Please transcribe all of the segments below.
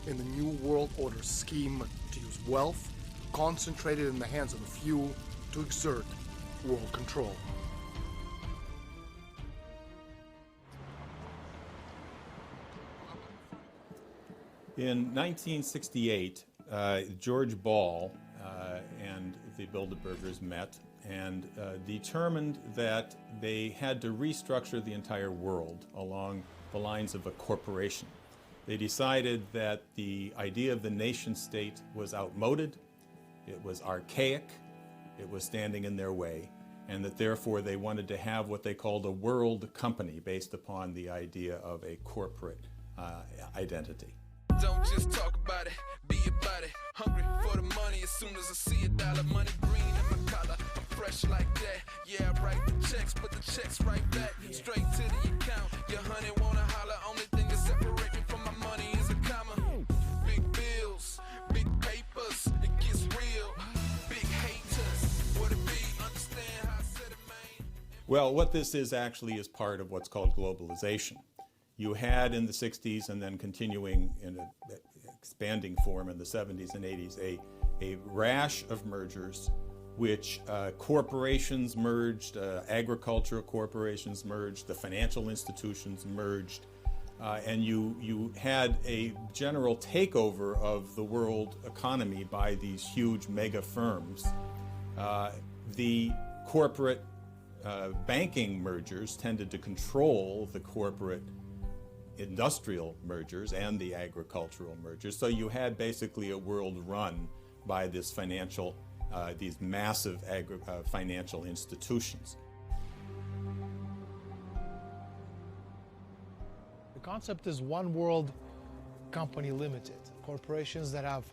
in the New World Order scheme to use wealth concentrated in the hands of the few to exert world control. In 1968, George Ball and the Bilderbergers met and determined that they had to restructure the entire world along the lines of a corporation. They decided that the idea of the nation-state was outmoded, it was archaic, it was standing in their way, and that therefore they wanted to have what they called a world company based upon the idea of a corporate identity. Don't just talk about it, be about it. Hungry for the money as soon as I see a dollar. Money green in my collar, I'm fresh like that. Yeah, I write the checks, put the checks right back. Straight to the account, your honey wanna holler. Only thing that separate me from my money is a comma. Big bills, big papers, it gets real. Big haters, what it be, understand how I said it, man. Well, what this is actually is part of what's called globalization. You had in the 60s and then continuing in an expanding form in the 70s and 80s a rash of mergers which corporations merged, agricultural corporations merged, the financial institutions merged, and you had a general takeover of the world economy by these huge mega firms. The corporate banking mergers tended to control the corporate industrial mergers and the agricultural mergers. So you had basically a world run by this these massive financial institutions. The concept is one world company limited. Corporations that have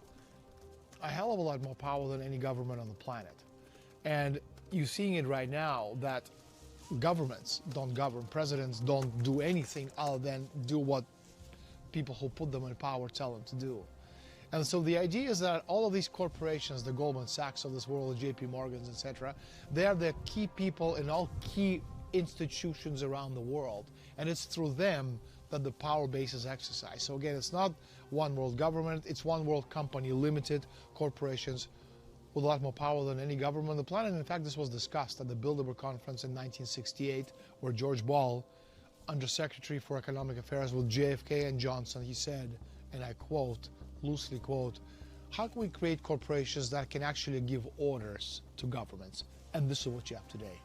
a hell of a lot more power than any government on the planet. And you're seeing it right now that governments don't govern, presidents don't do anything other than do what people who put them in power tell them to do. And so the idea is that all of these corporations, the Goldman Sachs of this world, the JP Morgans, etc., they are the key people in all key institutions around the world. And it's through them that the power base is exercised. So again, it's not one world government, it's one world company, limited corporations with a lot more power than any government on the planet. In fact, this was discussed at the Bild Berg conference in 1968, where George Ball, Undersecretary for Economic Affairs with JFK and Johnson, he said, and I quote, loosely quote, how can we create corporations that can actually give orders to governments? And this is what you have today.